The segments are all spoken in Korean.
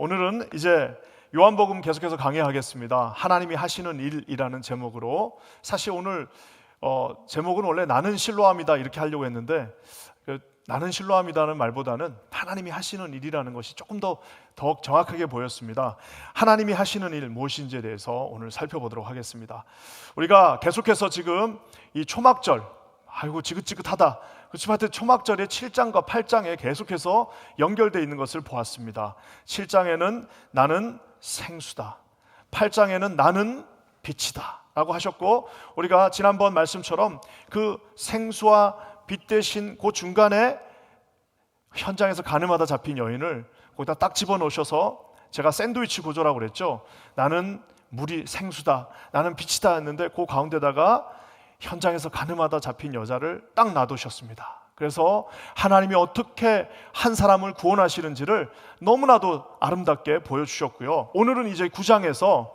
오늘은 이제 요한복음 계속해서 강의하겠습니다. 하나님이 하시는 일이라는 제목으로. 사실 오늘 제목은 원래 나는 실로암이다 이렇게 하려고 했는데 나는 실로암이다는 말보다는 하나님이 하시는 일이라는 것이 조금 더 정확하게 보였습니다. 하나님이 하시는 일 무엇인지에 대해서 오늘 살펴보도록 하겠습니다. 우리가 계속해서 지금 이 초막절, 아이고 지긋지긋하다, 그렇지만 하여튼 초막절의 7장과 8장에 계속해서 연결되어 있는 것을 보았습니다. 7장에는 나는 생수다, 8장에는 나는 빛이다 라고 하셨고, 우리가 지난번 말씀처럼 그 생수와 빛 대신 그 중간에 현장에서 가늠하다 잡힌 여인을 거기다 딱 집어넣으셔서, 제가 샌드위치 구조라고 그랬죠. 나는 물이 생수다, 나는 빛이다 했는데 그 가운데다가 현장에서 가늠하다 잡힌 여자를 딱 놔두셨습니다. 그래서 하나님이 어떻게 한 사람을 구원하시는지를 너무나도 아름답게 보여주셨고요. 오늘은 이제 9장에서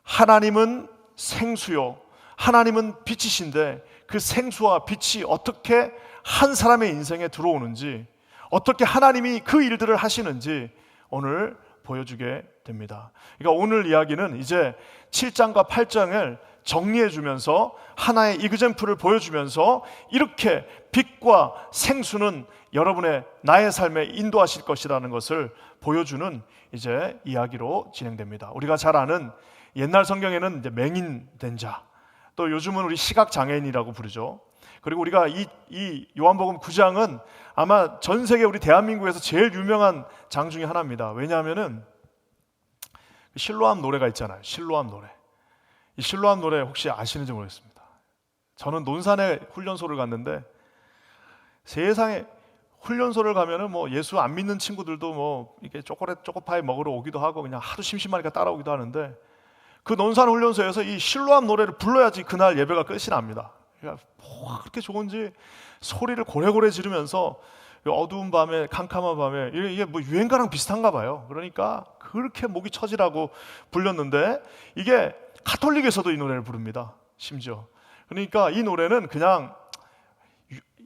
하나님은 생수요, 하나님은 빛이신데 그 생수와 빛이 어떻게 한 사람의 인생에 들어오는지, 어떻게 하나님이 그 일들을 하시는지 오늘 보여주게 됩니다. 그러니까 오늘 이야기는 이제 7장과 8장을 정리해주면서 하나의 이그젬플을 보여주면서 이렇게 빛과 생수는 여러분의 나의 삶에 인도하실 것이라는 것을 보여주는 이제 이야기로 진행됩니다. 우리가 잘 아는 옛날 성경에는 이제 맹인된 자, 또 요즘은 우리 시각장애인이라고 부르죠. 그리고 우리가 이 요한복음 9장은 아마 전 세계 우리 대한민국에서 제일 유명한 장 중에 하나입니다. 왜냐하면은 실로암 노래가 있잖아요. 실로암 노래. 이 실로암 노래 혹시 아시는지 모르겠습니다. 저는 논산에 훈련소를 갔는데 세상에 훈련소를 가면은 뭐 예수 안 믿는 친구들도 뭐 이렇게 초코파이 먹으러 오기도 하고 그냥 하도 심심하니까 따라오기도 하는데, 그 논산 훈련소에서 이 실로암 노래를 불러야지 그날 예배가 끝이 납니다. 그러니까 뭐가 그렇게 좋은지 소리를 고래고래 지르면서 어두운 밤에, 캄캄한 밤에, 이게 뭐 유행가랑 비슷한가 봐요. 그러니까 그렇게 목이 처지라고 불렸는데, 이게 가톨릭에서도 이 노래를 부릅니다. 심지어. 그러니까 이 노래는 그냥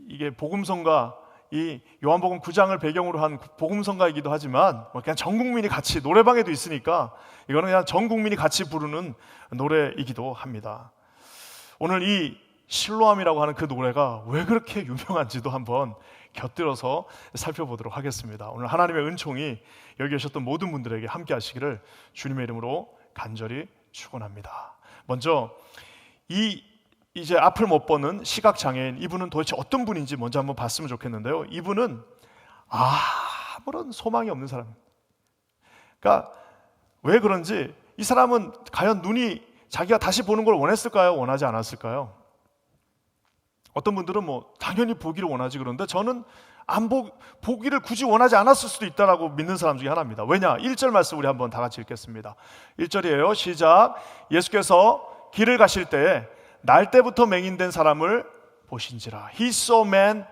이게 복음성가, 이 요한복음 9장을 배경으로 한 복음성가이기도 하지만 그냥 전 국민이 같이, 노래방에도 있으니까 이거는 그냥 전 국민이 같이 부르는 노래이기도 합니다. 오늘 이 실로암이라고 하는 그 노래가 왜 그렇게 유명한지도 한번 곁들여서 살펴보도록 하겠습니다. 오늘 하나님의 은총이 여기 계셨던 모든 분들에게 함께 하시기를 주님의 이름으로 간절히 축원합니다. 먼저 이제 앞을 못 보는 시각장애인, 이분은 도대체 어떤 분인지 먼저 한번 봤으면 좋겠는데요. 이분은 아무런 소망이 없는 사람. 그러니까 왜 그런지, 이 사람은 과연 눈이 자기가 다시 보는 걸 원했을까요? 원하지 않았을까요? 어떤 분들은 뭐 당연히 보기를 원하지, 그런데 저는 보기를 굳이 원하지 않았을 수도 있다라고 믿는 사람 중에 하나입니다. 왜냐? 1절 말씀 우리 한번 다 같이 읽겠습니다. 1절이에요. 시작. 예수께서 길을 가실 때에 날 때부터 맹인된 사람을 보신지라. He saw man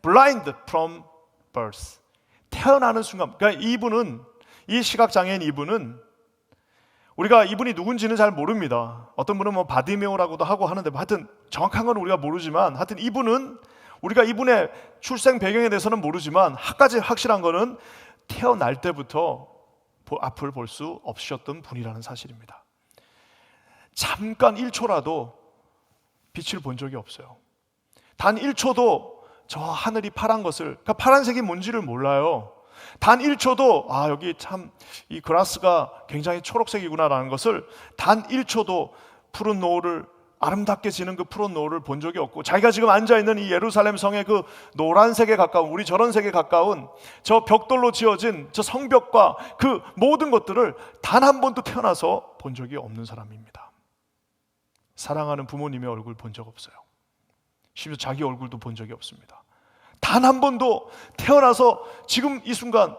blind from birth. 태어나는 순간, 그러니까 이분은, 이 시각장애인 이분은, 우리가 이분이 누군지는 잘 모릅니다. 어떤 분은 뭐 바디메오라고도 하고 하는데, 하여튼 정확한 건 우리가 모르지만, 하여튼 이분은, 우리가 이분의 출생 배경에 대해서는 모르지만 한 가지 확실한 거는 태어날 때부터 앞을 볼 수 없으셨던 분이라는 사실입니다. 잠깐 1초라도 빛을 본 적이 없어요. 단 1초도 저 하늘이 파란 것을, 그러니까 파란색이 뭔지를 몰라요. 단 1초도 여기 참 이 그라스가 굉장히 초록색이구나라는 것을 단 1초도, 푸른 노을을, 아름답게 지는 그 푸른 노을을 본 적이 없고, 자기가 지금 앉아있는 이 예루살렘 성의 그 노란색에 가까운, 우리 저런색에 가까운 저 벽돌로 지어진 저 성벽과 그 모든 것들을 단 한 번도 태어나서 본 적이 없는 사람입니다. 사랑하는 부모님의 얼굴 본 적 없어요. 심지어 자기 얼굴도 본 적이 없습니다. 단 한 번도 태어나서 지금 이 순간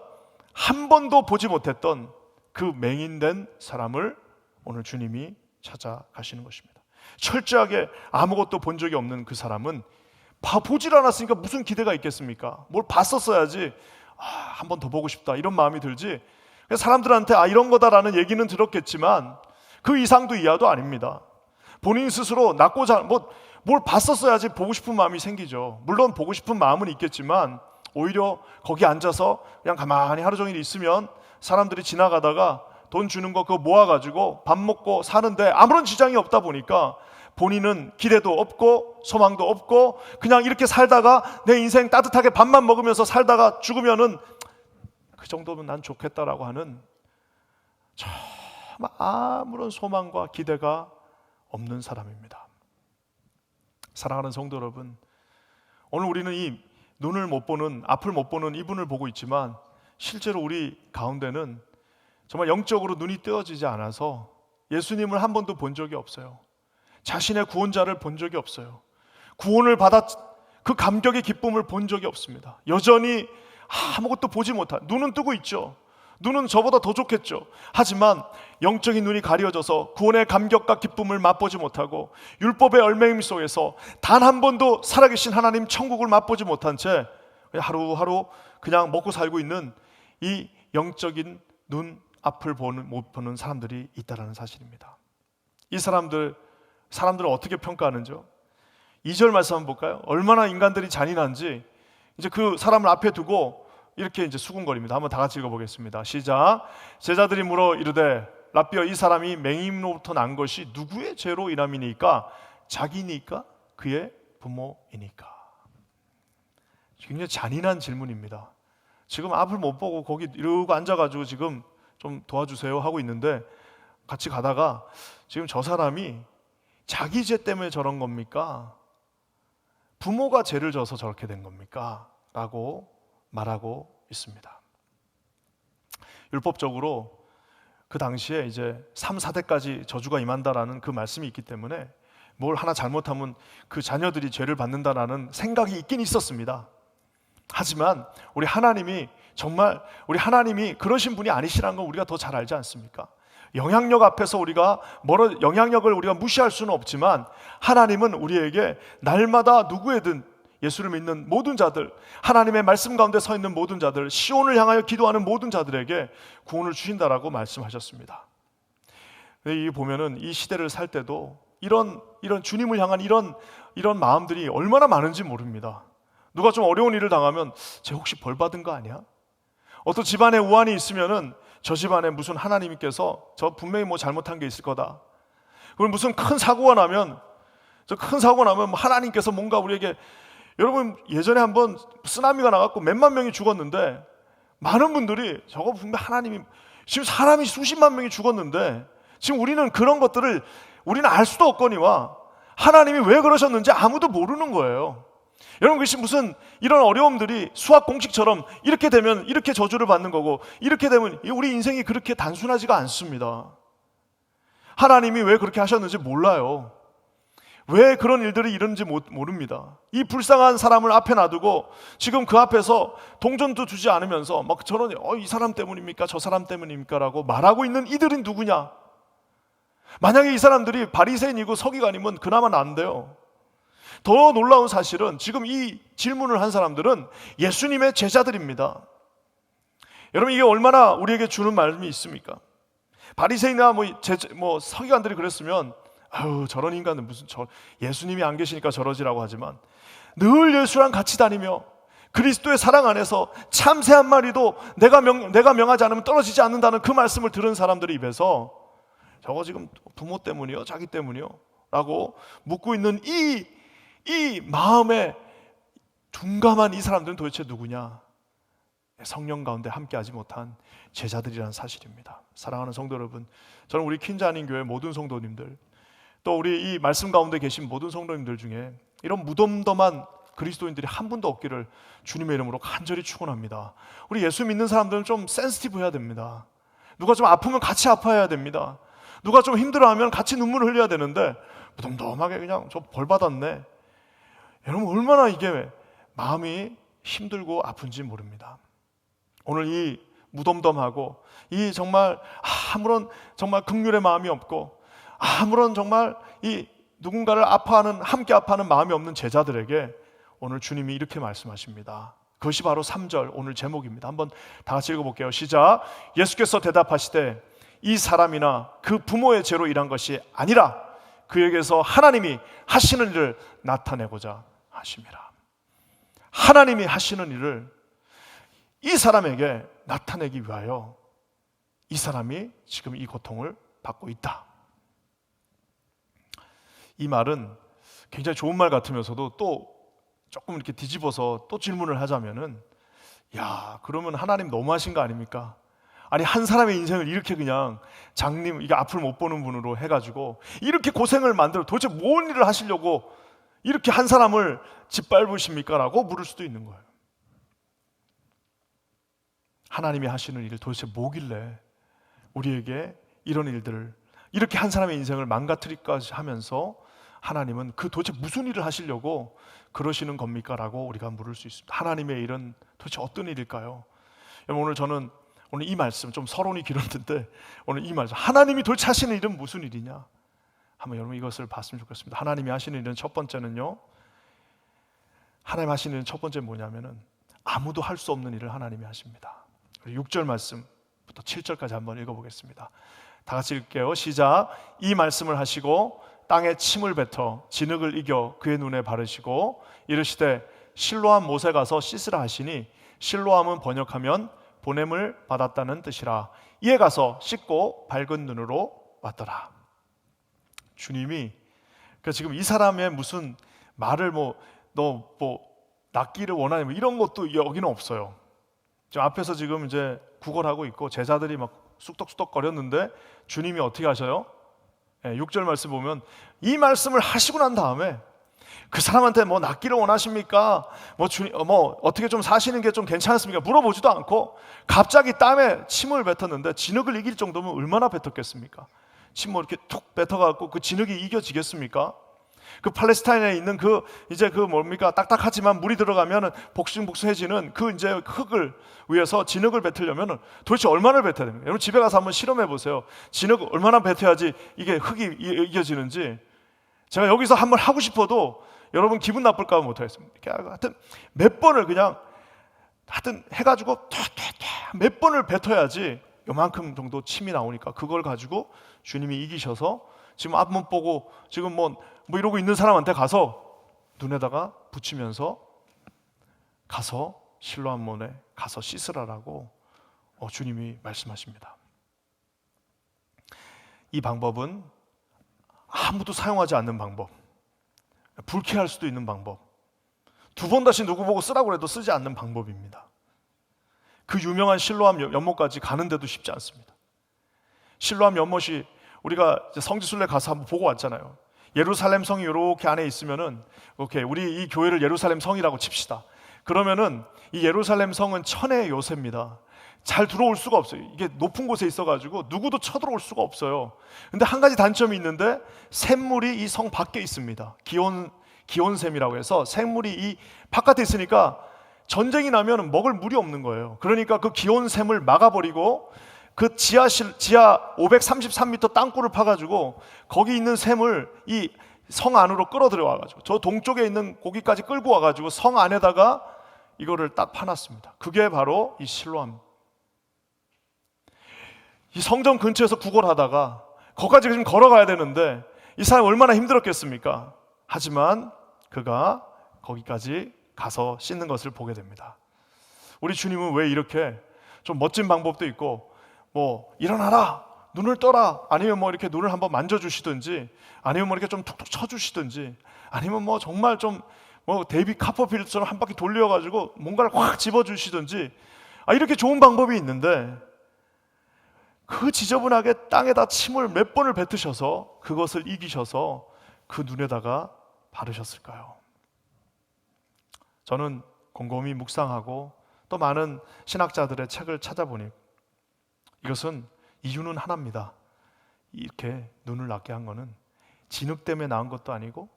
한 번도 보지 못했던 그 맹인된 사람을 오늘 주님이 찾아가시는 것입니다. 철저하게 아무것도 본 적이 없는 그 사람은 보질 않았으니까 무슨 기대가 있겠습니까? 뭘 봤었어야지 한 번 더 보고 싶다 이런 마음이 들지, 사람들한테 이런 거다라는 얘기는 들었겠지만 그 이상도 이하도 아닙니다. 본인 스스로 뭘 봤었어야지 보고 싶은 마음이 생기죠. 물론 보고 싶은 마음은 있겠지만 오히려 거기 앉아서 그냥 가만히 하루 종일 있으면 사람들이 지나가다가 돈 주는 거 그거 모아가지고 밥 먹고 사는데 아무런 지장이 없다 보니까 본인은 기대도 없고 소망도 없고 그냥 이렇게 살다가 내 인생 따뜻하게 밥만 먹으면서 살다가 죽으면은 그 정도면 난 좋겠다라고 하는 정말 아무런 소망과 기대가 없는 사람입니다. 사랑하는 성도 여러분, 오늘 우리는 이 눈을 못 보는, 앞을 못 보는 이분을 보고 있지만 실제로 우리 가운데는 정말 영적으로 눈이 뜨어지지 않아서 예수님을 한 번도 본 적이 없어요. 자신의 구원자를 본 적이 없어요. 구원을 받아 그 감격의 기쁨을 본 적이 없습니다. 여전히 아무것도 보지 못한, 눈은 뜨고 있죠. 눈은 저보다 더 좋겠죠. 하지만 영적인 눈이 가려져서 구원의 감격과 기쁨을 맛보지 못하고 율법의 얼매임 속에서 단 한 번도 살아계신 하나님 천국을 맛보지 못한 채 하루하루 그냥 먹고 살고 있는 이 영적인 눈 앞을 못 보는 사람들이 있다는 사실입니다. 이 사람들을 어떻게 평가하는지요? 2절 말씀 한번 볼까요? 얼마나 인간들이 잔인한지 이제 그 사람을 앞에 두고 이렇게 이제 수군거립니다. 한번 다 같이 읽어보겠습니다. 시작. 제자들이 물어 이르되 라삐어, 이 사람이 맹인으로부터 난 것이 누구의 죄로 인함이니까? 자기니까? 그의 부모이니까? 굉장히 잔인한 질문입니다. 지금 앞을 못 보고 거기 이러고 앉아가지고 지금 좀 도와주세요 하고 있는데 같이 가다가 지금 저 사람이 자기 죄 때문에 저런 겁니까? 부모가 죄를 져서 저렇게 된 겁니까? 라고 말하고 있습니다. 율법적으로 그 당시에 이제 3, 4대까지 저주가 임한다라는 그 말씀이 있기 때문에 뭘 하나 잘못하면 그 자녀들이 죄를 받는다라는 생각이 있긴 있었습니다. 하지만 우리 하나님이 정말 우리 하나님이 그러신 분이 아니시라는 걸 우리가 더 잘 알지 않습니까? 영향력 앞에서 영향력을 우리가 무시할 수는 없지만 하나님은 우리에게 날마다 누구에든 예수를 믿는 모든 자들, 하나님의 말씀 가운데 서 있는 모든 자들, 시온을 향하여 기도하는 모든 자들에게 구원을 주신다라고 말씀하셨습니다. 이 보면은 이 시대를 살 때도 이런 주님을 향한 이런 마음들이 얼마나 많은지 모릅니다. 누가 좀 어려운 일을 당하면 쟤 혹시 벌 받은 거 아니야? 어떤 집안에 우환이 있으면은 저 집안에 무슨 하나님께서 저 분명히 뭐 잘못한 게 있을 거다. 그리고 무슨 큰 사고가 나면 하나님께서 뭔가 우리에게, 여러분 예전에 한번 쓰나미가 나갖고 몇만 명이 죽었는데 많은 분들이 저거 분명 하나님이, 지금 사람이 수십만 명이 죽었는데 지금 우리는 그런 것들을 우리는 알 수도 없거니와 하나님이 왜 그러셨는지 아무도 모르는 거예요. 여러분, 그것이 무슨 이런 어려움들이 수학 공식처럼 이렇게 되면 이렇게 저주를 받는 거고 이렇게 되면 우리 인생이 그렇게 단순하지가 않습니다. 하나님이 왜 그렇게 하셨는지 몰라요. 왜 그런 일들이 이런지 모릅니다. 이 불쌍한 사람을 앞에 놔두고 지금 그 앞에서 동전도 주지 않으면서 막 저런 이 사람 때문입니까? 저 사람 때문입니까? 라고 말하고 있는 이들이 누구냐? 만약에 이 사람들이 바리새인이고 서기관이면 그나마 난데요. 더 놀라운 사실은 지금 이 질문을 한 사람들은 예수님의 제자들입니다. 여러분, 이게 얼마나 우리에게 주는 말씀이 있습니까? 바리새인이나 뭐 서기관들이 그랬으면 아유, 저런 인간은 무슨 예수님이 안 계시니까 저러지라고 하지만 늘 예수랑 같이 다니며 그리스도의 사랑 안에서 참새 한 마리도 내가 명하지 않으면 떨어지지 않는다는 그 말씀을 들은 사람들의 입에서 저거 지금 부모 때문이요? 자기 때문이요? 라고 묻고 있는 이 마음에 둔감한 이 사람들은 도대체 누구냐? 성령 가운데 함께하지 못한 제자들이라는 사실입니다. 사랑하는 성도 여러분, 저는 우리 퀸자님 교회 모든 성도님들, 또 우리 이 말씀 가운데 계신 모든 성도님들 중에 이런 무덤덤한 그리스도인들이 한 분도 없기를 주님의 이름으로 간절히 축원합니다. 우리 예수 믿는 사람들은 좀 센시티브해야 됩니다. 누가 좀 아프면 같이 아파해야 됩니다. 누가 좀 힘들어하면 같이 눈물을 흘려야 되는데 무덤덤하게 그냥 저 벌 받았네. 여러분, 얼마나 이게 마음이 힘들고 아픈지 모릅니다. 오늘 이 무덤덤하고 이 정말 아무런 정말 긍휼의 마음이 없고 아무런 정말 이 누군가를 함께 아파하는 마음이 없는 제자들에게 오늘 주님이 이렇게 말씀하십니다. 그것이 바로 3절 오늘 제목입니다. 한번 다 같이 읽어볼게요. 시작. 예수께서 대답하시되 이 사람이나 그 부모의 죄로 일한 것이 아니라 그에게서 하나님이 하시는 일을 나타내고자 하심이라. 하나님이 하시는 일을 이 사람에게 나타내기 위하여 이 사람이 지금 이 고통을 받고 있다. 이 말은 굉장히 좋은 말 같으면서도 또 조금 이렇게 뒤집어서 또 질문을 하자면은, 야, 그러면 하나님 너무하신 거 아닙니까? 아니, 한 사람의 인생을 이렇게 그냥 장님, 이게 앞을 못 보는 분으로 해가지고 이렇게 고생을 만들어 도대체 뭔 일을 하시려고 이렇게 한 사람을 짓밟으십니까? 라고 물을 수도 있는 거예요. 하나님이 하시는 일 도대체 뭐길래 우리에게 이런 일들을, 이렇게 한 사람의 인생을 망가뜨리까지 하면서 하나님은 그 도대체 무슨 일을 하시려고 그러시는 겁니까? 라고 우리가 물을 수 있습니다. 하나님의 일은 도대체 어떤 일일까요? 여러분, 오늘 저는 이 말씀, 좀 서론이 길었는데 오늘 이 말씀, 하나님이 도대체 하시는 일은 무슨 일이냐? 한번 여러분 이것을 봤으면 좋겠습니다. 하나님이 하시는 일은 첫 번째는요, 하나님 하시는 일은 첫 번째 뭐냐면은 아무도 할 수 없는 일을 하나님이 하십니다. 6절 말씀부터 7절까지 한번 읽어보겠습니다. 다 같이 읽게요. 시작. 이 말씀을 하시고 땅에 침을 뱉어 진흙을 이겨 그의 눈에 바르시고 이르시되 실로암 못에 가서 씻으라 하시니, 실로암은 번역하면 보냄을 받았다는 뜻이라. 이에 가서 씻고 밝은 눈으로 왔더라. 주님이 지금 이 사람의 무슨 말을 너 낫기를 원하냐 이런 것도 여기는 없어요. 지금 앞에서 지금 이제 구걸하고 있고 제자들이 막 쑥덕쑥덕 거렸는데 주님이 어떻게 하셔요? 6절 말씀 보면 이 말씀을 하시고 난 다음에 그 사람한테 낫기를 원하십니까? 어떻게 좀 사시는 게 좀 괜찮습니까? 물어보지도 않고 갑자기 땀에 침을 뱉었는데, 진흙을 이길 정도면 얼마나 뱉었겠습니까? 침 이렇게 툭 뱉어갖고 그 진흙이 이겨지겠습니까? 그 팔레스타인에 있는 딱딱하지만 물이 들어가면 복숭복숭해지는 그 이제 흙을 위해서 진흙을 뱉으려면 도대체 얼마나 뱉어야 됩니까? 여러분 집에 가서 한번 실험해 보세요. 진흙 얼마나 뱉어야지 이게 흙이 이겨지는지. 제가 여기서 한번 하고 싶어도 여러분 기분 나쁠까 봐 못하겠습니다. 하여튼 몇 번을 그냥 해가지고 몇 번을 뱉어야지 요만큼 정도 침이 나오니까, 그걸 가지고 주님이 이기셔서 지금 앞문 보고 지금 이러고 있는 사람한테 가서 눈에다가 붙이면서 가서 실로암 못에 가서 씻으라라고 주님이 말씀하십니다. 이 방법은 아무도 사용하지 않는 방법, 불쾌할 수도 있는 방법, 두 번 다시 누구 보고 쓰라고 해도 쓰지 않는 방법입니다. 그 유명한 실로암 연못까지 가는데도 쉽지 않습니다. 실로암 연못이 우리가 성지순례 가서 한번 보고 왔잖아요. 예루살렘 성이 이렇게 안에 있으면은, 오케이, 우리 이 교회를 예루살렘 성이라고 칩시다. 그러면은 이 예루살렘 성은 천의 요새입니다. 잘 들어올 수가 없어요. 이게 높은 곳에 있어가지고 누구도 쳐들어올 수가 없어요. 근데 한 가지 단점이 있는데, 샘물이 이 성 밖에 있습니다. 기온샘이라고 해서 샘물이 이 바깥에 있으니까 전쟁이 나면 먹을 물이 없는 거예요. 그러니까 그 기온샘을 막아버리고 그 지하 533m 땅굴을 파가지고 거기 있는 샘을 이 성 안으로 끌어들여 와가지고 저 동쪽에 있는 고기까지 끌고 와가지고 성 안에다가 이거를 딱 파놨습니다. 그게 바로 이 실로암. 이 성전 근처에서 구걸하다가 거기까지 지금 걸어가야 되는데 이 사람 얼마나 힘들었겠습니까? 하지만 그가 거기까지 가서 씻는 것을 보게 됩니다. 우리 주님은 왜 이렇게 좀 멋진 방법도 있고, 일어나라, 눈을 떠라, 아니면 이렇게 눈을 한번 만져주시든지, 아니면 이렇게 좀 툭툭 쳐주시든지, 아니면 정말 좀 데이비 카퍼필드처럼 한 바퀴 돌려가지고 뭔가를 확 집어주시든지, 이렇게 좋은 방법이 있는데 그 지저분하게 땅에다 침을 몇 번을 뱉으셔서 그것을 이기셔서 그 눈에다가 바르셨을까요? 저는 곰곰이 묵상하고 또 많은 신학자들의 책을 찾아보니 이것은 이유는 하나입니다. 이렇게 눈을 낫게 한 거는 진흙 때문에 나은 것도 아니고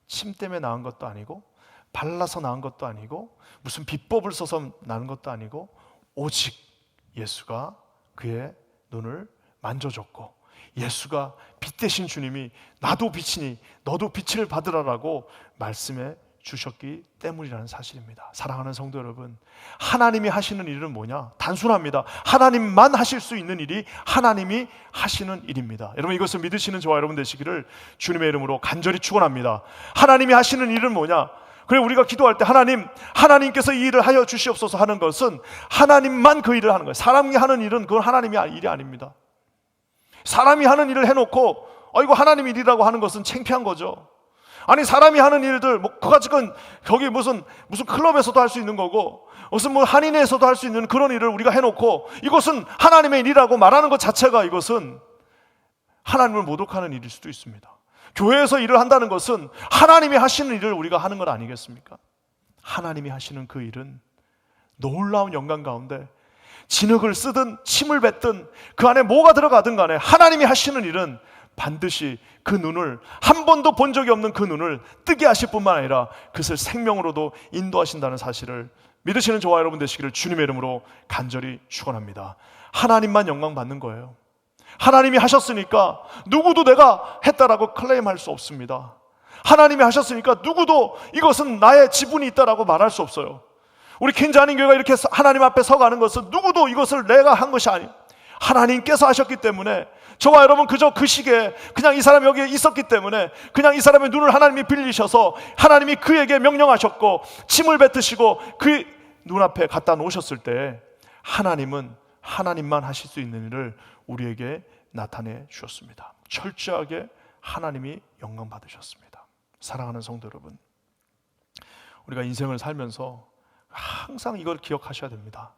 침 때문에 나은 것도 아니고 발라서 나은 것도 아니고 무슨 비법을 써서 나은 것도 아니고 오직 예수가 그의 눈을 만져줬고, 예수가 빛 대신 주님이 나도 빛이니 너도 빛을 받으라라고 말씀해 주셨기 때문이라는 사실입니다. 사랑하는 성도 여러분, 하나님이 하시는 일은 뭐냐? 단순합니다. 하나님만 하실 수 있는 일이 하나님이 하시는 일입니다. 여러분, 이것을 믿으시는 저와 여러분 되시기를 주님의 이름으로 간절히 축원합니다. 하나님이 하시는 일은 뭐냐? 그래 우리가 기도할 때 하나님께서 이 일을 하여 주시옵소서 하는 것은 하나님만 그 일을 하는 거예요. 사람이 하는 일은 그건 하나님의 일이 아닙니다. 사람이 하는 일을 해놓고 이거 하나님 일이라고 하는 것은 창피한 거죠. 아니 사람이 하는 일들 그가지건 거기 무슨 클럽에서도 할 수 있는 거고 무슨 한인회에서도 할 수 있는 그런 일을 우리가 해놓고 이것은 하나님의 일이라고 말하는 것 자체가 이것은 하나님을 모독하는 일일 수도 있습니다. 교회에서 일을 한다는 것은 하나님이 하시는 일을 우리가 하는 것 아니겠습니까? 하나님이 하시는 그 일은 놀라운 영광 가운데 진흙을 쓰든 침을 뱉든 그 안에 뭐가 들어가든 간에 하나님이 하시는 일은 반드시 그 눈을 한 번도 본 적이 없는 그 눈을 뜨게 하실 뿐만 아니라 그것을 생명으로도 인도하신다는 사실을 믿으시는 저와 여러분 되시기를 주님의 이름으로 간절히 축원합니다. 하나님만 영광 받는 거예요. 하나님이 하셨으니까 누구도 내가 했다라고 클레임할 수 없습니다. 하나님이 하셨으니까 누구도 이것은 나의 지분이 있다라고 말할 수 없어요. 우리 킨자님 교회가 이렇게 하나님 앞에 서가는 것은 누구도 이것을 내가 한 것이 아니에요. 하나님께서 하셨기 때문에 저와 여러분 그저 그 시기에 그냥 이 사람이 여기에 있었기 때문에 그냥 이 사람의 눈을 하나님이 빌리셔서 하나님이 그에게 명령하셨고 침을 뱉으시고 그 눈앞에 갖다 놓으셨을 때 하나님은 하나님만 하실 수 있는 일을 우리에게 나타내 주셨습니다. 철저하게 하나님이 영광 받으셨습니다. 사랑하는 성도 여러분, 우리가 인생을 살면서 항상 이걸 기억하셔야 됩니다.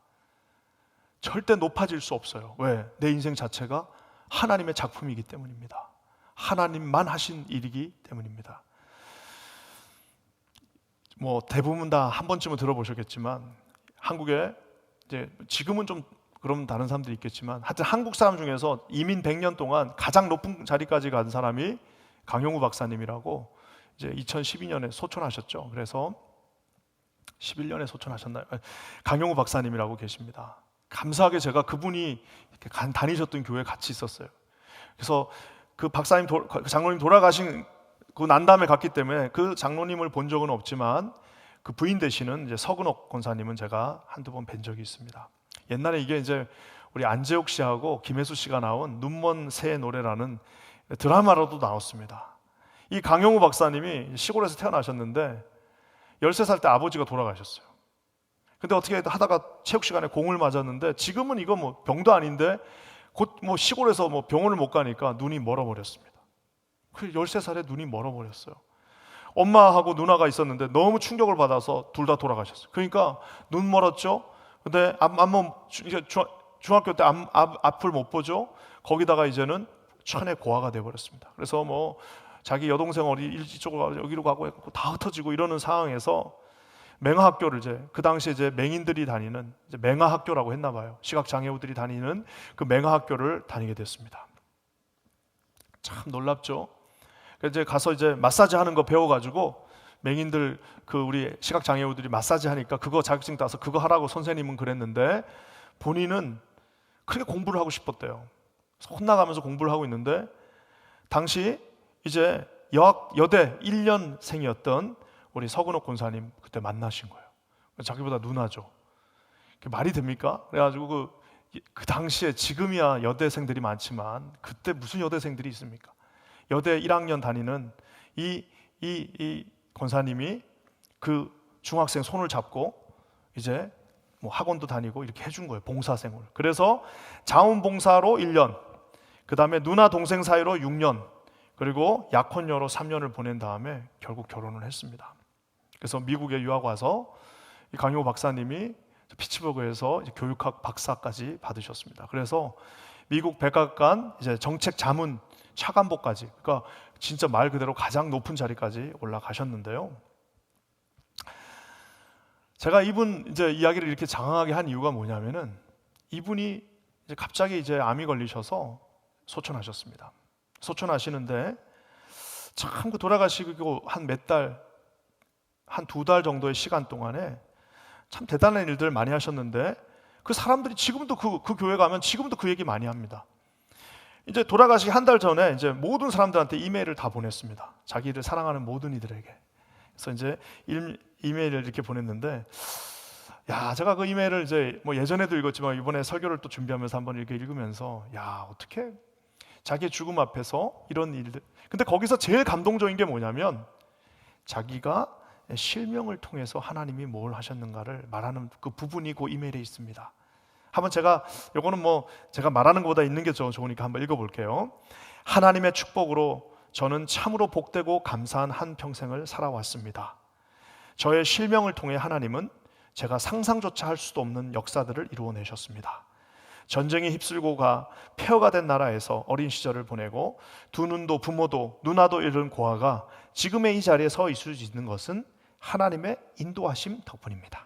절대 높아질 수 없어요. 왜? 내 인생 자체가 하나님의 작품이기 때문입니다. 하나님만 하신 일이기 때문입니다. 대부분 다 한 번쯤은 들어보셨겠지만 한국에 이제 지금은 좀 그럼 다른 사람들이 있겠지만 하여튼 한국 사람 중에서 이민 100년 동안 가장 높은 자리까지 간 사람이 강용우 박사님이라고 이제 2012년에 소천하셨죠. 그래서 11년에 소천하셨나요? 강용우 박사님이라고 계십니다. 감사하게 제가 그분이 다니셨던 교회에 같이 있었어요. 그래서 그 박사님, 그 장로님 돌아가신 그 난 다음에 갔기 때문에 그 장로님을 본 적은 없지만 그 부인 되시는 이제 서근옥 권사님은 제가 한두 번 뵌 적이 있습니다. 옛날에 이게 이제 우리 안재욱 씨하고 김혜수 씨가 나온 눈먼 새의 노래라는 드라마로도 나왔습니다. 이 강용우 박사님이 시골에서 태어나셨는데 13살 때 아버지가 돌아가셨어요. 근데 어떻게 하다가 체육 시간에 공을 맞았는데 지금은 이거 병도 아닌데 곧 시골에서 병원을 못 가니까 눈이 멀어버렸습니다. 그 13살에 눈이 멀어버렸어요. 엄마하고 누나가 있었는데 너무 충격을 받아서 둘 다 돌아가셨어요. 그러니까 눈 멀었죠. 근데 중학교 때 앞을 못 보죠. 거기다가 이제는 천에 고아가 돼버렸습니다. 그래서 자기 여동생 이쪽으로 여기로 가고 다 흩어지고 이러는 상황에서 맹아학교를 그 당시에 이제 맹인들이 다니는 이제 맹아학교라고 했나 봐요. 시각장애우들이 다니는 그 맹아학교를 다니게 됐습니다. 참 놀랍죠. 그래서 가서 이제 마사지 하는 거 배워가지고 맹인들 우리 시각장애우들이 마사지 하니까 그거 자격증 따서 그거 하라고 선생님은 그랬는데 본인은 그렇게 공부를 하고 싶었대요. 그래서 혼나가면서 공부를 하고 있는데 당시 이제 여대 1년생이었던 우리 서근옥 권사님 그때 만나신 거예요. 자기보다 누나죠. 말이 됩니까? 그래가지고 그 당시에 지금이야 여대생들이 많지만 그때 무슨 여대생들이 있습니까? 여대 1학년 다니는 이 권사님이 그 중학생 손을 잡고 이제 학원도 다니고 이렇게 해준 거예요. 봉사생을. 그래서 자원봉사로 1년, 그 다음에 누나 동생 사이로 6년, 그리고 약혼녀로 3년을 보낸 다음에 결국 결혼을 했습니다. 그래서 미국에 유학 와서 이 강용우 박사님이 피츠버그에서 이제 교육학 박사까지 받으셨습니다. 그래서 미국 백악관 이제 정책 자문 차관보까지, 그러니까 진짜 말 그대로 가장 높은 자리까지 올라가셨는데요. 제가 이분 이제 이야기를 이렇게 장황하게 한 이유가 뭐냐면은 이분이 이제 갑자기 이제 암이 걸리셔서 소천하셨습니다. 소천하시는데 참 그 돌아가시고 한 몇 달, 한 2달 정도의 시간 동안에 참 대단한 일들 많이 하셨는데 그 사람들이 지금도 그 교회 가면 지금도 그 얘기 많이 합니다. 이제 돌아가시기 한 달 전에 이제 모든 사람들한테 이메일을 다 보냈습니다. 자기를 사랑하는 모든 이들에게. 그래서 이제 이메일을 이렇게 보냈는데, 제가 그 이메일을 이제 예전에도 읽었지만 이번에 설교를 또 준비하면서 한번 이렇게 읽으면서, 어떻게 자기의 죽음 앞에서 이런 일들. 근데 거기서 제일 감동적인 게 뭐냐면 자기가 실명을 통해서 하나님이 뭘 하셨는가를 말하는 그 부분이 그 이메일에 있습니다. 한번 요거는 제가 말하는 것보다 있는 게 좋으니까 한번 읽어볼게요. 하나님의 축복으로 저는 참으로 복되고 감사한 한 평생을 살아왔습니다. 저의 실명을 통해 하나님은 제가 상상조차 할 수도 없는 역사들을 이루어내셨습니다. 전쟁에 휩쓸고 가 폐허가 된 나라에서 어린 시절을 보내고 두 눈도 부모도 누나도 잃은 고아가 지금의 이 자리에 서 있을 수 있는 것은 하나님의 인도하심 덕분입니다.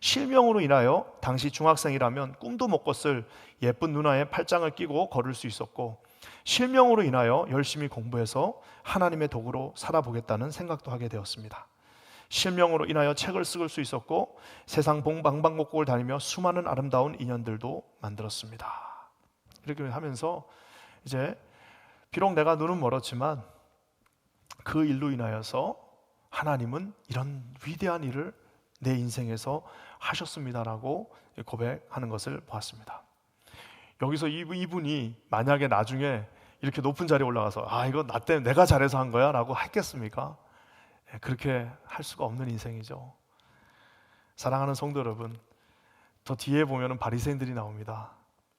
실명으로 인하여 당시 중학생이라면 꿈도 못 꿨을 예쁜 누나의 팔짱을 끼고 걸을 수 있었고, 실명으로 인하여 열심히 공부해서 하나님의 도구로 살아보겠다는 생각도 하게 되었습니다. 실명으로 인하여 책을 쓸 수 있었고 세상 방방곡곡을 다니며 수많은 아름다운 인연들도 만들었습니다. 이렇게 하면서 이제 비록 내가 눈은 멀었지만 그 일로 인하여서 하나님은 이런 위대한 일을 내 인생에서 하셨습니다라고 고백하는 것을 보았습니다. 여기서 이분이 만약에 나중에 이렇게 높은 자리에 올라가서 이거 나 때문에 내가 잘해서 한 거야 라고 했겠습니까? 그렇게 할 수가 없는 인생이죠. 사랑하는 성도 여러분, 더 뒤에 보면 바리새인들이 나옵니다.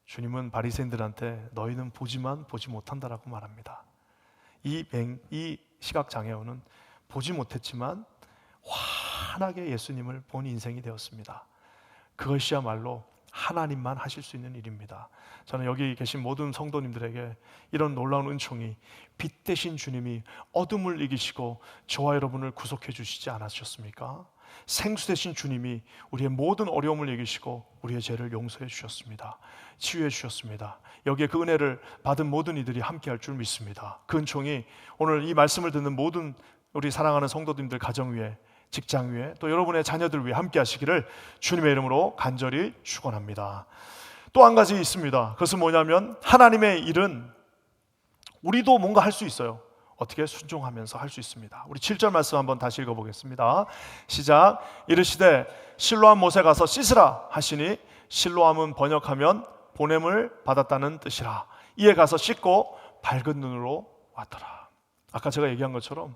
주님은 바리새인들한테 너희는 보지만 보지 못한다라고 말합니다. 이 시각장애우는 보지 못했지만 환하게 예수님을 본 인생이 되었습니다. 그것이야말로 하나님만 하실 수 있는 일입니다. 저는 여기 계신 모든 성도님들에게 이런 놀라운 은총이, 빛 대신 주님이 어둠을 이기시고 저와 여러분을 구속해 주시지 않으셨습니까? 생수 대신 주님이 우리의 모든 어려움을 이기시고 우리의 죄를 용서해 주셨습니다. 치유해 주셨습니다. 여기에 그 은혜를 받은 모든 이들이 함께할 줄 믿습니다. 그 은총이 오늘 이 말씀을 듣는 모든 우리 사랑하는 성도님들 가정 위에, 직장 위에, 또 여러분의 자녀들 위해 함께 하시기를 주님의 이름으로 간절히 축원합니다. 또 한 가지 있습니다. 그것은 뭐냐면 하나님의 일은 우리도 뭔가 할 수 있어요. 어떻게? 순종하면서 할 수 있습니다. 우리 7절 말씀 한번 다시 읽어보겠습니다. 시작. 이르시되 실로암 못에 가서 씻으라 하시니, 실로암은 번역하면 보냄을 받았다는 뜻이라. 이에 가서 씻고 밝은 눈으로 왔더라. 아까 제가 얘기한 것처럼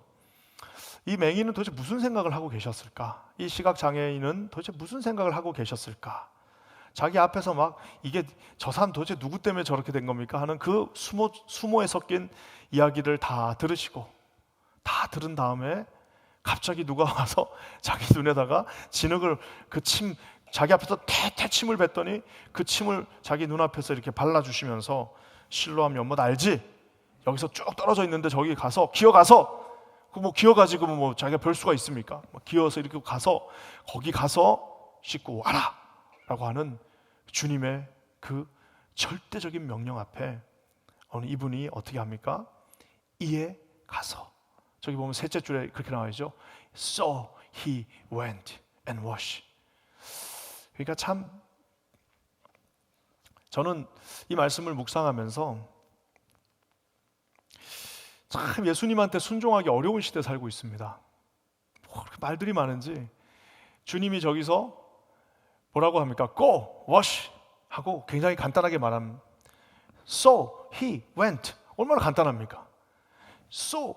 이 맹인은 도대체 무슨 생각을 하고 계셨을까? 이 시각장애인은 도대체 무슨 생각을 하고 계셨을까? 자기 앞에서 막 이게 저 사람 도대체 누구 때문에 저렇게 된 겁니까? 하는 그 수모에 섞인 이야기를 다 들으시고, 다 들은 다음에 갑자기 누가 와서 자기 눈에다가 진흙을 자기 앞에서 태태 침을 뱉더니 그 침을 자기 눈앞에서 이렇게 발라주시면서, 실로암 연못 알지? 여기서 쭉 떨어져 있는데 저기 가서 기어가서, 기어가지고 자기가 별 수가 있습니까? 기어서 이렇게 가서 거기 가서 씻고 와라 라고 하는 주님의 그 절대적인 명령 앞에 오늘 이분이 어떻게 합니까? 이에 가서, 저기 보면 셋째 줄에 그렇게 나와 있죠. So he went and washed. 그러니까 참 저는 이 말씀을 묵상하면서 참 예수님한테 순종하기 어려운 시대에 살고 있습니다. 그렇게 말들이 많은지 주님이 저기서 뭐라고 합니까? Go, wash 하고 굉장히 간단하게 말합니다. So he went. 얼마나 간단합니까? So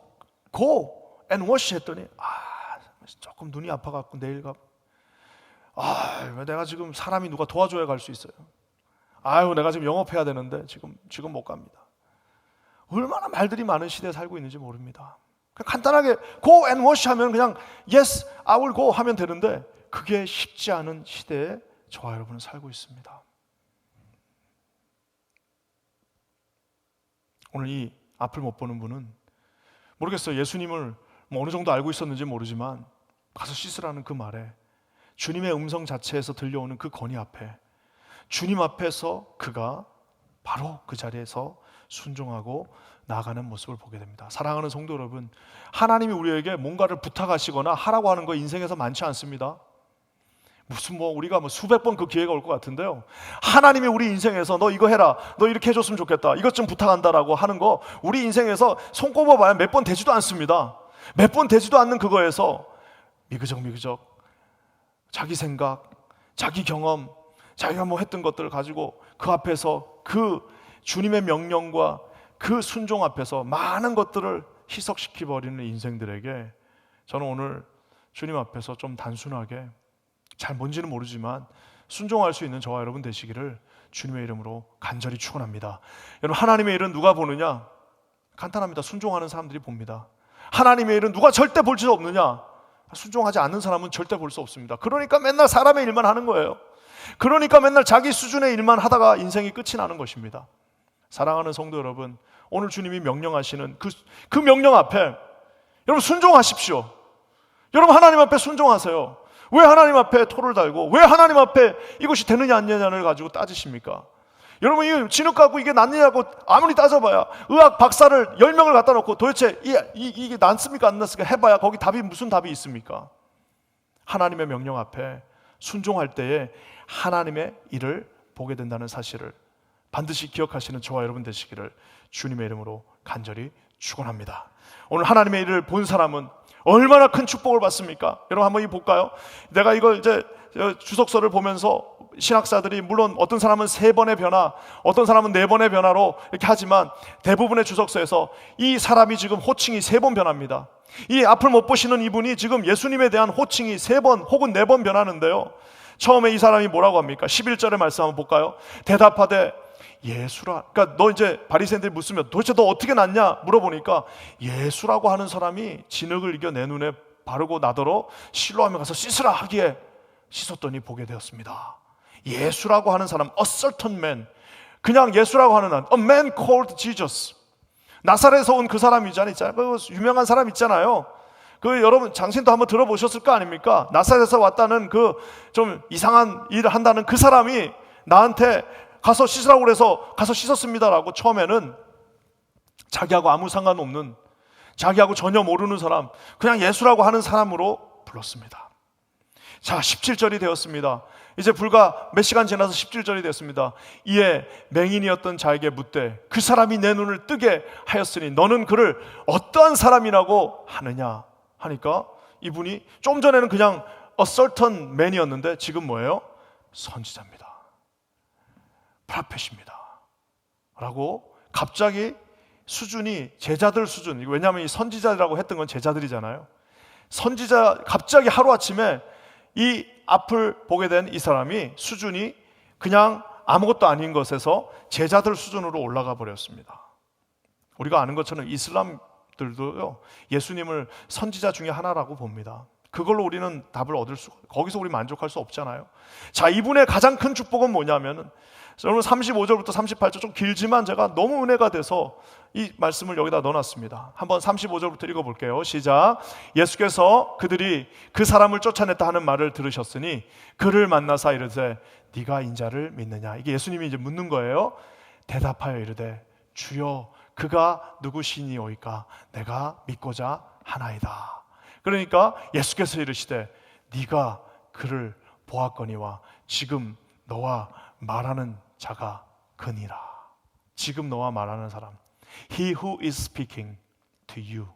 go and wash 했더니 조금 눈이 아파갖고 내일 내가 지금 사람이 누가 도와줘야 갈 수 있어요. 내가 지금 영업해야 되는데 지금 못 갑니다. 얼마나 말들이 많은 시대에 살고 있는지 모릅니다. 간단하게 go and wash 하면 그냥 yes, I will go 하면 되는데 그게 쉽지 않은 시대에 저와 여러분은 살고 있습니다. 오늘 이 앞을 못 보는 분은 모르겠어요. 예수님을 어느 정도 알고 있었는지 모르지만 가서 씻으라는 그 말에, 주님의 음성 자체에서 들려오는 그 건의 앞에, 주님 앞에서 그가 바로 그 자리에서 순종하고 나아가는 모습을 보게 됩니다. 사랑하는 성도 여러분, 하나님이 우리에게 뭔가를 부탁하시거나 하라고 하는 거 인생에서 많지 않습니다. 우리가 수백 번 그 기회가 올 것 같은데요, 하나님이 우리 인생에서 너 이거 해라, 너 이렇게 해줬으면 좋겠다, 이것 좀 부탁한다라고 하는 거 우리 인생에서 손꼽아봐야 몇 번 되지도 않습니다. 몇 번 되지도 않는 그거에서 미그적 자기 생각, 자기 경험, 자기가 했던 것들을 가지고 그 앞에서 그 주님의 명령과 그 순종 앞에서 많은 것들을 희석시켜버리는 인생들에게 저는 오늘 주님 앞에서 좀 단순하게, 잘 뭔지는 모르지만 순종할 수 있는 저와 여러분 되시기를 주님의 이름으로 간절히 축원합니다. 여러분, 하나님의 일은 누가 보느냐? 간단합니다. 순종하는 사람들이 봅니다. 하나님의 일은 누가 절대 볼 수 없느냐? 순종하지 않는 사람은 절대 볼 수 없습니다. 그러니까 맨날 사람의 일만 하는 거예요. 그러니까 맨날 자기 수준의 일만 하다가 인생이 끝이 나는 것입니다. 사랑하는 성도 여러분, 오늘 주님이 명령하시는 그 명령 앞에 여러분 순종하십시오. 여러분, 하나님 앞에 순종하세요. 왜 하나님 앞에 토를 달고 왜 하나님 앞에 이것이 되느냐 안 되느냐를 가지고 따지십니까? 여러분, 이 진흙 갖고 이게 낫느냐고 아무리 따져봐야, 의학 박사를 10명을 갖다 놓고 도대체 이게 낫습니까 안 낫습니까 해봐야 거기 답이 무슨 답이 있습니까? 하나님의 명령 앞에 순종할 때에 하나님의 일을 보게 된다는 사실을 반드시 기억하시는 저와 여러분 되시기를 주님의 이름으로 간절히 축원합니다. 오늘 하나님의 일을 본 사람은 얼마나 큰 축복을 받습니까? 여러분, 한번 볼까요? 내가 이걸 이제 주석서를 보면서 신학사들이, 물론 어떤 사람은 3번의 변화, 어떤 사람은 4번의 변화로 이렇게 하지만 대부분의 주석서에서 이 사람이 지금 호칭이 3번 변합니다. 이 앞을 못 보시는 이분이 지금 예수님에 대한 호칭이 3번 혹은 4번 변하는데요, 처음에 이 사람이 뭐라고 합니까? 11절의 말씀 한번 볼까요? 대답하되 예수라. 그러니까 너 이제 바리새인들이 묻으면 도대체 너 어떻게 났냐 물어보니까 예수라고 하는 사람이 진흙을 이겨 내 눈에 바르고 나더러 실로암에 가서 씻으라 하기에 씻었더니 보게 되었습니다. 예수라고 하는 사람, a certain man, 그냥 예수라고 하는 한, a man called Jesus. 나사렛에서 온 그 사람 있잖아요. 그 유명한 사람 있잖아요. 그 여러분 장신도 한번 들어보셨을 거 아닙니까? 나사렛에서 왔다는 그 좀 이상한 일을 한다는 그 사람이 나한테 가서 씻으라고 그래서 가서 씻었습니다라고 처음에는 자기하고 아무 상관없는, 자기하고 전혀 모르는 사람, 그냥 예수라고 하는 사람으로 불렀습니다. 자, 17절이 되었습니다. 이제 불과 몇 시간 지나서 17절이 됐습니다. 이에 맹인이었던 자에게 묻되 그 사람이 내 눈을 뜨게 하였으니 너는 그를 어떠한 사람이라고 하느냐 하니까 이분이 좀 전에는 그냥 a certain man이었는데 지금 뭐예요? 선지자입니다. 프라펫입니다 라고 갑자기 수준이 제자들 수준, 왜냐하면 이 선지자라고 했던 건 제자들이잖아요. 선지자, 갑자기 하루아침에 이 앞을 보게 된 이 사람이 수준이 그냥 아무것도 아닌 것에서 제자들 수준으로 올라가 버렸습니다. 우리가 아는 것처럼 이슬람들도요, 예수님을 선지자 중에 하나라고 봅니다. 그걸로 우리는 답을 얻을 수, 거기서 우리 만족할 수 없잖아요. 자, 이분의 가장 큰 축복은 뭐냐면은, 여러분 35절부터 38절 좀 길지만 제가 너무 은혜가 돼서 이 말씀을 여기다 넣어놨습니다. 한번 35절부터 읽어볼게요. 시작. 예수께서 그들이 그 사람을 쫓아냈다 하는 말을 들으셨으니 그를 만나사 이르되 네가 인자를 믿느냐. 이게 예수님이 이제 묻는 거예요. 대답하여 이르되 주여 그가 누구시니오이까 내가 믿고자 하나이다. 그러니까 예수께서 이르시되 네가 그를 보았거니와 지금 너와 말하는 자가 그니라. 지금 너와 말하는 사람, He who is speaking to you,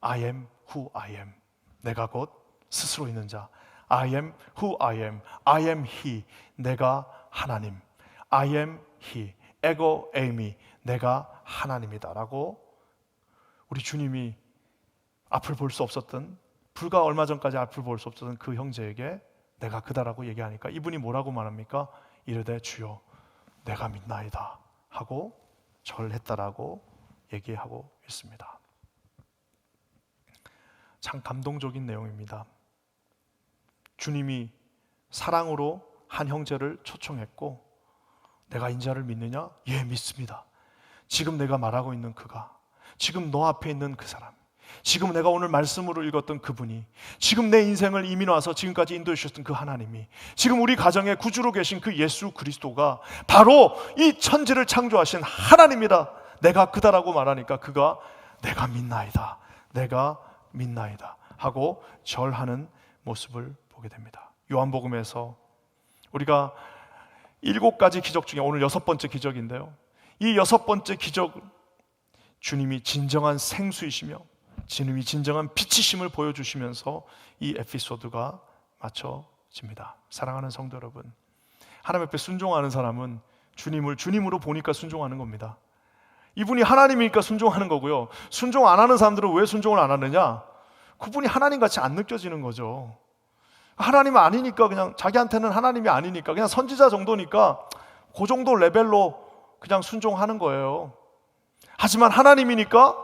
I am who I am. 내가 곧 스스로 있는 자, I am who I am, I am He. 내가 하나님, I am He, 에고 에이미, 내가 하나님이다 라고 우리 주님이 앞을 볼 수 없었던, 불과 얼마 전까지 앞을 볼 수 없었던 그 형제에게 내가 그다라고 얘기하니까 이분이 뭐라고 말합니까? 이르되 주여 내가 믿나이다 하고 절했다라고 얘기하고 있습니다. 참 감동적인 내용입니다. 주님이 사랑으로 한 형제를 초청했고 내가 인자를 믿느냐? 예, 믿습니다. 지금 내가 말하고 있는 그가, 지금 너 앞에 있는 그 사람, 지금 내가 오늘 말씀으로 읽었던 그분이, 지금 내 인생을 이민 와서 지금까지 인도해 주셨던 그 하나님이, 지금 우리 가정의 구주로 계신 그 예수 그리스도가 바로 이 천지를 창조하신 하나님이다. 내가 그다라고 말하니까 그가 내가 믿나이다, 내가 믿나이다 하고 절하는 모습을 보게 됩니다. 요한복음에서 우리가 7가지 기적 중에 오늘 6번째 기적인데요, 이 6번째 기적, 주님이 진정한 생수이시며 주님이 진정한 빛이심을 보여주시면서 이 에피소드가 맞춰집니다. 사랑하는 성도 여러분, 하나님 앞에 순종하는 사람은 주님을 주님으로 보니까 순종하는 겁니다. 이분이 하나님이니까 순종하는 거고요. 순종 안 하는 사람들은 왜 순종을 안 하느냐? 그분이 하나님 같이 안 느껴지는 거죠. 하나님 아니니까, 그냥 자기한테는 하나님이 아니니까 그냥 선지자 정도니까 그 정도 레벨로 그냥 순종하는 거예요. 하지만 하나님이니까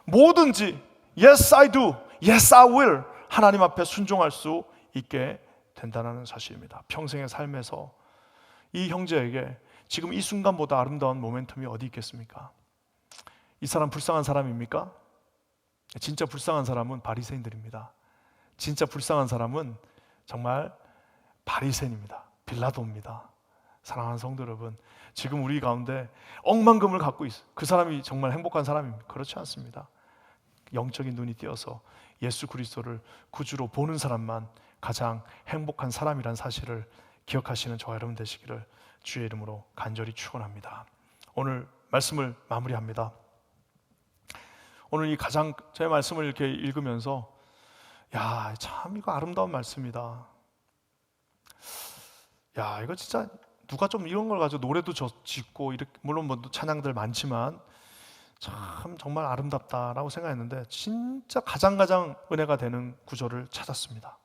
뭐든지 Yes I do, Yes I will 하나님 앞에 순종할 수 있게 된다는 사실입니다. 평생의 삶에서 이 형제에게 지금 이 순간보다 아름다운 모멘텀이 어디 있겠습니까? 이 사람 불쌍한 사람입니까? 진짜 불쌍한 사람은 바리새인들입니다. 진짜 불쌍한 사람은 정말 바리새인입니다. 빌라도입니다. 사랑하는 성도 여러분, 지금 우리 가운데 억만금을 갖고 있어요. 그 사람이 정말 행복한 사람입니까? 그렇지 않습니다. 영적인 눈이 띄어서 예수 그리스도를 구주로 보는 사람만 가장 행복한 사람이란 사실을 기억하시는 저와 여러분 되시기를 주의 이름으로 간절히 축원합니다. 오늘 말씀을 마무리합니다. 오늘 이 가장 제 말씀을 이렇게 읽으면서 야, 참 이거 아름다운 말씀이다. 야, 이거 진짜 누가 좀 이런 걸 가지고 노래도 짓고 이렇게, 물론 뭐 찬양들 많지만 참 정말 아름답다라고 생각했는데 진짜 가장 은혜가 되는 구절을 찾았습니다.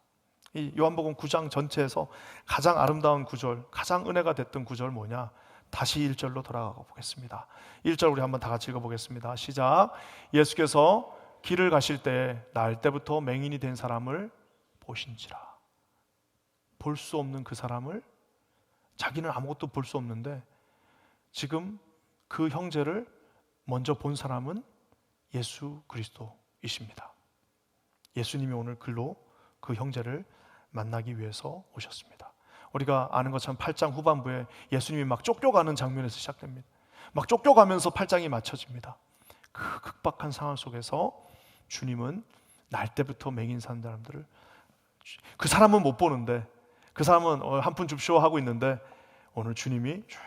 이 요한복음 9장 전체에서 가장 아름다운 구절, 가장 은혜가 됐던 구절 뭐냐? 다시 1절로 돌아가 보겠습니다. 1절 우리 한번 다 같이 읽어보겠습니다. 시작. 예수께서 길을 가실 때 날 때부터 맹인이 된 사람을 보신지라. 볼 수 없는 그 사람을, 자기는 아무것도 볼 수 없는데 지금 그 형제를 먼저 본 사람은 예수 그리스도이십니다. 예수님이 오늘 글로 그 형제를 만나기 위해서 오셨습니다. 우리가 아는 것처럼 8장 후반부에 예수님이 막 쫓겨가는 장면에서 시작됩니다. 막 쫓겨가면서 8장이 맞춰집니다. 그 극박한 상황 속에서 주님은 날 때부터 맹인 산 사람들을, 그 사람은 못 보는데, 그 사람은 한 푼 줍쇼 하고 있는데 오늘 주님이 쭉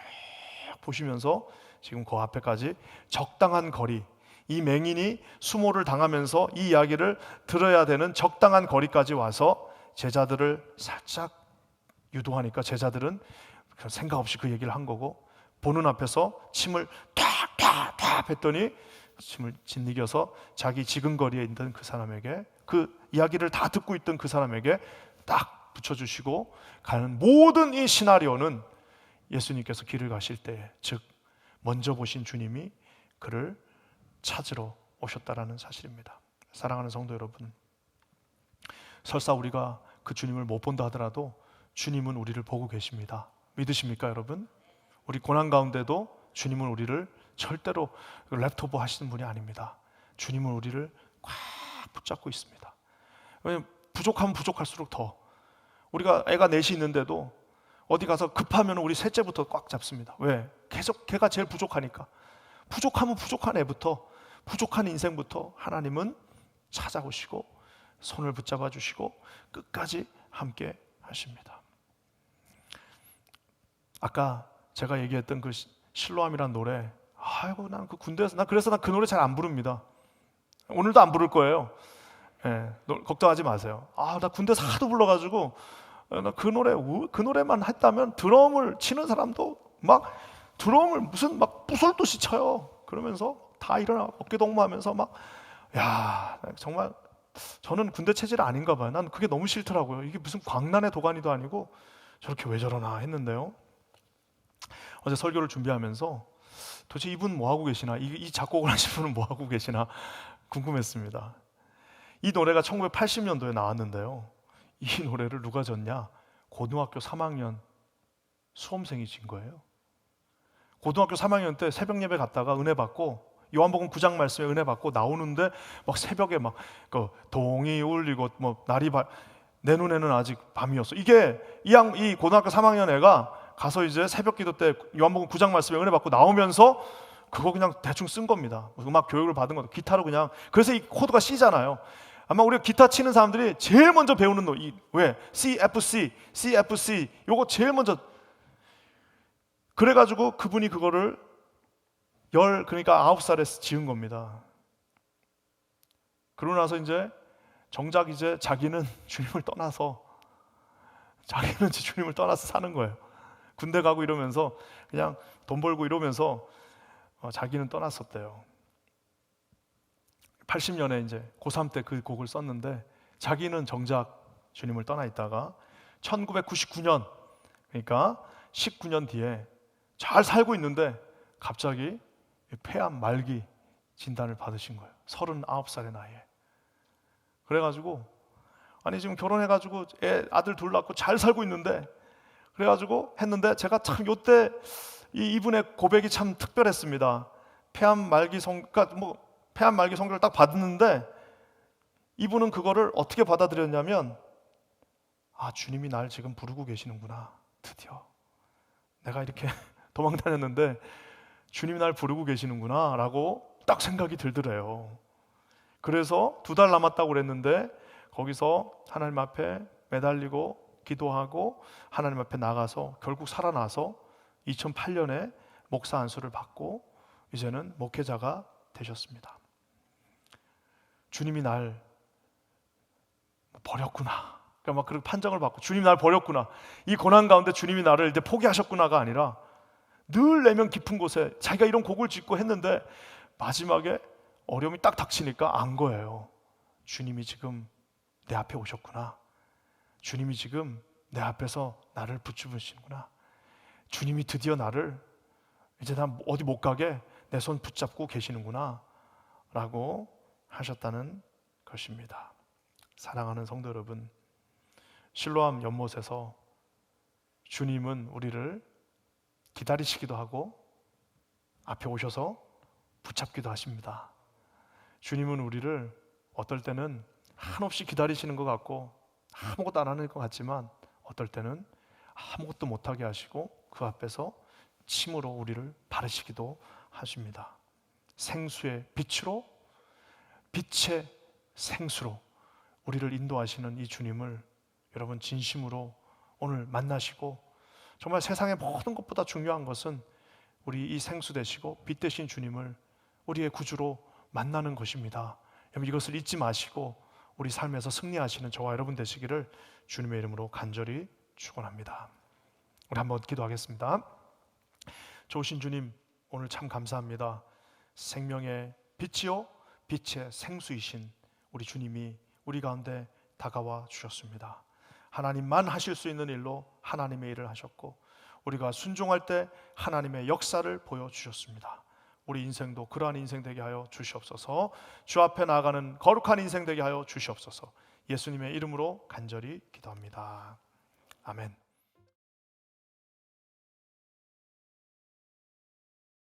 보시면서 지금 그 앞에까지 적당한 거리, 이 맹인이 수모를 당하면서 이 이야기를 들어야 되는 적당한 거리까지 와서 제자들을 살짝 유도하니까 제자들은 생각 없이 그 얘기를 한 거고, 보는 앞에서 침을 탁탁탁 했더니 침을 짓이겨서 자기 지근거리에 있던 그 사람에게, 그 이야기를 다 듣고 있던 그 사람에게 딱 붙여주시고 가는 모든 이 시나리오는 예수님께서 길을 가실 때, 즉 먼저 보신 주님이 그를 찾으러 오셨다라는 사실입니다. 사랑하는 성도 여러분, 설사 우리가 그 주님을 못 본다 하더라도 주님은 우리를 보고 계십니다. 믿으십니까 여러분? 우리 고난 가운데도 주님은 우리를 절대로 랩토버 하시는 분이 아닙니다. 주님은 우리를 꽉 붙잡고 있습니다. 왜냐하면 부족하면 부족할수록 더, 우리가 애가 넷이 있는데도 어디 가서 급하면 우리 셋째부터 꽉 잡습니다. 왜? 계속 걔가 제일 부족하니까. 부족하면 부족한 애부터, 부족한 인생부터 하나님은 찾아오시고 손을 붙잡아 주시고 끝까지 함께 하십니다. 아까 제가 얘기했던 그 실로암이란 노래, 아이고 난 그 군대에서 그래서 난 그 노래 잘 안 부릅니다. 오늘도 안 부를 거예요. 걱정하지 마세요. 나 군대에서 하도 불러가지고 나 그 노래만 했다면 드럼을 치는 사람도 막 드럼을 무슨 막 부설듯이 쳐요. 그러면서 다 일어나 어깨 동무하면서 막, 야 정말 저는 군대 체질 아닌가 봐요. 난 그게 너무 싫더라고요. 이게 무슨 광란의 도가니도 아니고 저렇게 왜 저러나 했는데요. 어제 설교를 준비하면서 도대체 이분 뭐 하고 계시나, 이 작곡을 하신 분은 뭐 하고 계시나 궁금했습니다. 이 노래가 1980년도에 나왔는데요. 이 노래를 누가 졌냐? 고등학교 3학년 수험생이 진 거예요. 고등학교 3학년 때 새벽 예배 갔다가 은혜 받고 요한복음 9장 말씀에 은혜 받고 나오는데 막 새벽에 막 그 동이 울리고 뭐 날이 내 눈에는 아직 밤이었어. 이게 이 고등학교 3학년 애가 가서 이제 새벽 기도 때 요한복음 9장 말씀에 은혜 받고 나오면서 그거 그냥 대충 쓴 겁니다. 음악 교육을 받은 것도 기타로 그냥. 그래서 이 코드가 C잖아요. 아마 우리가 기타 치는 사람들이 제일 먼저 배우는 왜? C, F, C 요거 제일 먼저. 그래가지고 그분이 그거를 그러니까 9살에 지은 겁니다. 그러고 나서 이제 정작 이제 자기는 주님을 떠나서 사는 거예요. 군대 가고 이러면서 그냥 돈 벌고 이러면서 자기는 떠났었대요. 80년에 이제 고3 때 그 곡을 썼는데 자기는 정작 주님을 떠나 있다가 1999년, 그러니까 19년 뒤에 잘 살고 있는데 갑자기 폐암 말기 진단을 받으신 거예요. 39살의 나이에. 그래가지고 아니 지금 결혼해가지고 아들 둘 낳고 잘 살고 있는데, 그래가지고 했는데 제가 참 요때 이분의 고백이 참 특별했습니다. 폐암 말기 그러니까 폐암 말기 성교를 딱 받았는데 이분은 그거를 어떻게 받아들였냐면, 아, 주님이 날 지금 부르고 계시는구나. 드디어 내가 이렇게 도망 다녔는데 주님이 날 부르고 계시는구나 라고 딱 생각이 들더래요. 그래서 2달 남았다고 그랬는데 거기서 하나님 앞에 매달리고 기도하고 하나님 앞에 나가서 결국 살아나서 2008년에 목사 안수를 받고 이제는 목회자가 되셨습니다. 주님이 날 버렸구나. 그러니까 막 그런 판정을 받고 주님이 날 버렸구나. 이 고난 가운데 주님이 나를 이제 포기하셨구나가 아니라 늘 내면 깊은 곳에 자기가 이런 곡을 짓고 했는데 마지막에 어려움이 딱 닥치니까 안 거예요. 주님이 지금 내 앞에 오셨구나. 주님이 지금 내 앞에서 나를 붙잡으시는구나. 주님이 드디어 나를 이제 나 어디 못 가게 내 손 붙잡고 계시는구나 라고 하셨다는 것입니다. 사랑하는 성도 여러분, 실로암 연못에서 주님은 우리를 기다리시기도 하고 앞에 오셔서 붙잡기도 하십니다. 주님은 우리를 어떨 때는 한없이 기다리시는 것 같고 아무것도 안 하는 것 같지만 어떨 때는 아무것도 못하게 하시고 그 앞에서 침으로 우리를 바르시기도 하십니다. 생수의 빛으로, 빛의 생수로 우리를 인도하시는 이 주님을 여러분 진심으로 오늘 만나시고, 정말 세상의 모든 것보다 중요한 것은 우리 이 생수 되시고 빛 되신 주님을 우리의 구주로 만나는 것입니다. 여러분 이것을 잊지 마시고 우리 삶에서 승리하시는 저와 여러분 되시기를 주님의 이름으로 간절히 축원합니다. 우리 한번 기도하겠습니다. 좋으신 주님, 오늘 참 감사합니다. 생명의 빛이요 빛의 생수이신 우리 주님이 우리 가운데 다가와 주셨습니다. 하나님만 하실 수 있는 일로 하나님의 일을 하셨고 우리가 순종할 때 하나님의 역사를 보여주셨습니다. 우리 인생도 그러한 인생 되게 하여 주시옵소서. 주 앞에 나아가는 거룩한 인생 되게 하여 주시옵소서. 예수님의 이름으로 간절히 기도합니다. 아멘.